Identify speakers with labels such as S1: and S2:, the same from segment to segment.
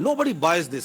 S1: Nobody buys this।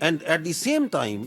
S1: And at the same time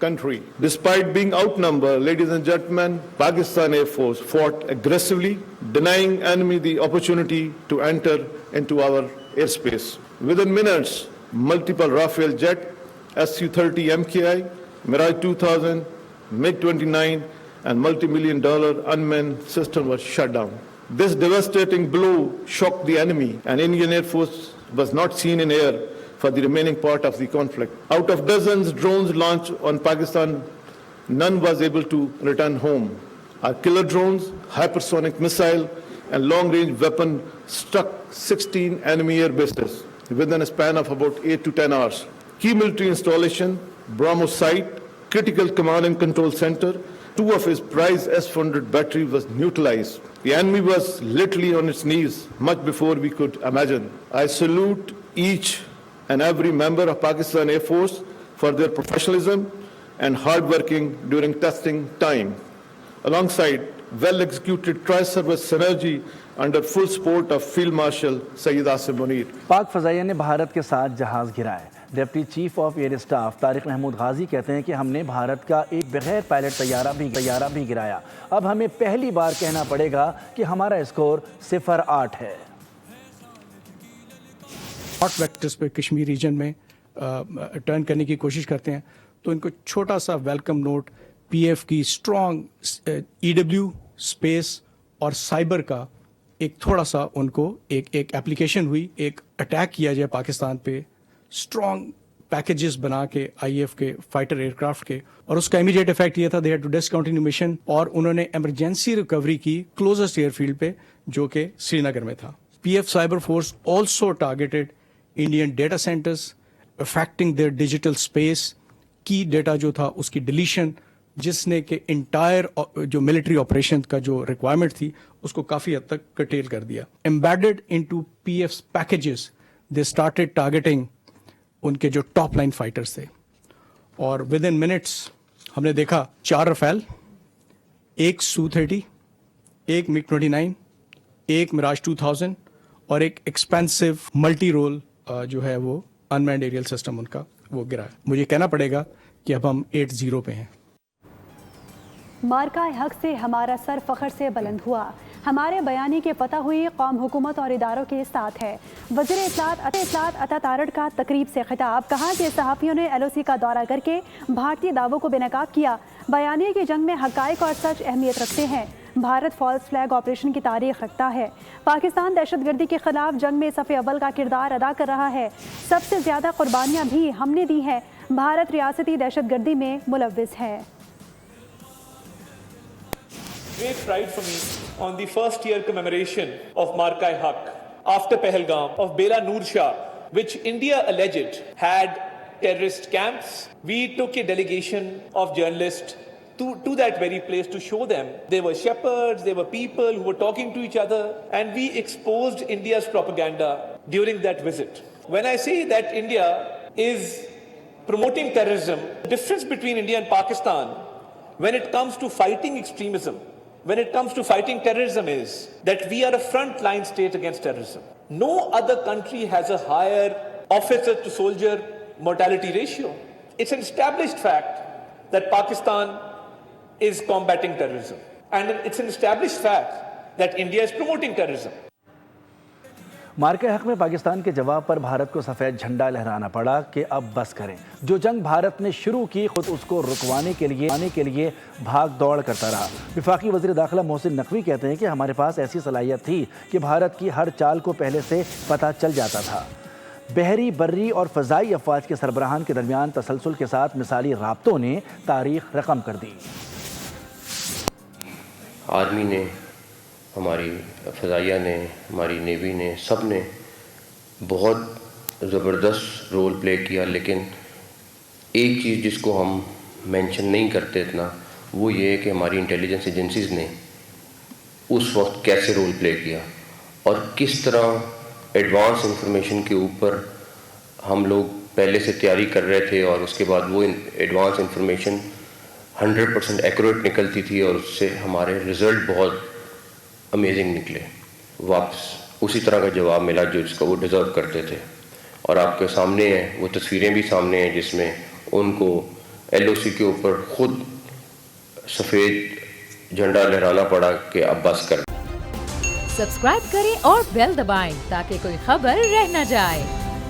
S2: country. Despite being outnumbered, ladies and gentlemen, Pakistan Air Force fought aggressively, denying enemy the opportunity to enter into our airspace. Within minutes, multiple Rafale jet, Su-30 MKI, Mirage 2000, MiG-29 and multi-million-dollar unmanned system was shut down. This devastating blow shocked the enemy, and Indian Air Force was not seen in air for the remaining part of the conflict. Out of dozens drones launched on Pakistan, none was able to return home. Our killer drones, hypersonic missile and long-range weapon struck 16 enemy air bases within a span of about 8 to 10 hours. Key military installation, BrahMos site, critical command and control center, 2 of his prized S-400 battery was neutralized. The enemy was literally on its knees much before we could imagine. I salute each and every member of Pakistan Air Force for their professionalism and hard working during testing time, alongside well-executed tri-service synergy under full support of Field Marshal Sayyid Asim Munir.
S3: پاک فضائیہ نے بھارت کے 7 جہاز گرائے. Deputy chief of air staff Tariq Mahmood Ghazi کہتے ہیں کہ ہم نے بھارت کا ایک بغیر پائلٹ طیارہ بھی گرایا. اب ہمیں پہلی بار کہنا پڑے گا کہ ہمارا اسکور 0-8 ہے.
S4: ہاٹ ویکٹرز پہ کشمیر ریجن میں ٹرن کرنے کی کوشش کرتے ہیں تو ان کو چھوٹا سا ویلکم نوٹ پی ایف کی اسٹرانگ ای ڈبلیو اسپیس اور سائبر کا ایک تھوڑا سا ان کو ایک اپلیکیشن ہوئی, ایک اٹیک کیا جائے پاکستان پہ اسٹرانگ پیکیجز بنا کے آئی ایف کے فائٹر ایئر کرافٹ کے, اور اس کا امیڈیٹ افیکٹ یہ تھا they had to discontinue mission, اور انہوں نے ایمرجنسی ریکوری کی کلوزسٹ ایئر فیلڈ پہ جو کہ سری نگر میں تھا. P F cyber force also targeted Indian data centers affecting their digital space. کی ڈیٹا جو تھا اس کی ڈیلیشن, جس نے کہ انٹائر جو ملٹری آپریشن کا جو ریکوائرمنٹ تھی اس کو کافی حد تک کٹیل کر دیا. Embedded into P F packages they started targeting ان کے جو ٹاپ لائن فائٹرز تھے, اور ود ان منٹس ہم نے دیکھا 4 رفیل, 1 سو-30, 1 MiG-29, 1 میراج 2000 اور ایک ایکسپینسو ملٹی رول جو ہے وہ انمینڈ ایریل سسٹم ان کا وہ گرا. مجھے کہنا پڑے گا کہ اب ہم 8-0 پہ ہیں.
S5: مارکہ حق سے ہمارا سر فخر سے بلند ہوا. ہمارے بیانی کے فتح ہوئی قوم حکومت اور اداروں کے ساتھ ہے. وزیر اطلاعات عطا تارڑ کا تقریب سے خطاب. کہا کہ صحافیوں نے ایل او سی کا دورہ کر کے بھارتی دعووں کو بے نقاب کیا. بیانیے کی جنگ میں حقائق اور سچ اہمیت رکھتے ہیں. بھارت فالس فلیگ آپریشن کی تاریخ رکھتا ہے. پاکستان دہشت گردی کے خلاف جنگ میں صف اول کا کردار ادا کر رہا ہے. سب سے زیادہ قربانیاں بھی ہم نے دی ہیں. بھارت ریاستی دہشت گردی میں ملوث ہے.
S6: Great pride for me on the first year commemoration of Marka-e-Haq after Pahalgam of Bela Noor Shah, which India alleged had terrorist camps. We took a delegation of journalists to that very place to show them they were shepherds, they were people who were talking to each other, and we exposed India's propaganda during that visit. When I say that India is promoting terrorism, the difference between India and Pakistan when it comes to fighting extremism, when it comes to fighting terrorism, is that we are a front-line state against terrorism. No other country has a higher officer-to-soldier mortality ratio. It's an established fact that Pakistan is combating terrorism. And it's an established fact that India is promoting terrorism.
S3: مارکہ حق میں پاکستان کے جواب پر بھارت کو سفید جھنڈا لہرانا پڑا کہ اب بس کریں. جو جنگ بھارت نے شروع کی خود اس کو رکوانے کے لیے بھاگ دوڑ کرتا رہا. وفاقی وزیر داخلہ محسن نقوی کہتے ہیں کہ ہمارے پاس ایسی صلاحیت تھی کہ بھارت کی ہر چال کو پہلے سے پتہ چل جاتا تھا. بحری، بری اور فضائی افواج کے سربراہان کے درمیان تسلسل کے ساتھ مثالی رابطوں نے تاریخ رقم کر دی.
S7: آرمی نے، ہماری فضائیہ نے، ہماری نیوی نے، سب نے بہت زبردست رول پلے کیا. لیکن ایک چیز جس کو ہم مینشن نہیں کرتے اتنا، وہ یہ ہے کہ ہماری انٹیلیجنس ایجنسیز نے اس وقت کیسے رول پلے کیا اور کس طرح ایڈوانس انفارمیشن کے اوپر ہم لوگ پہلے سے تیاری کر رہے تھے، اور اس کے بعد وہ ایڈوانس انفارمیشن 100% ایکوریٹ نکلتی تھی، اور اس سے ہمارے رزلٹ بہت امیزنگ نکلے. واپس اسی طرح کا جواب ملا جو اس کا وہ ڈیزرو کرتے تھے. اور آپ کے سامنے ہیں وہ تصویریں بھی سامنے ہیں جس میں ان کو ایل او سی کے اوپر خود سفید جھنڈا لہرانا پڑا کہ اب بس کر.
S8: سبسکرائب کریں اور بیل دبائیں تاکہ کوئی خبر رہ نہ جائے.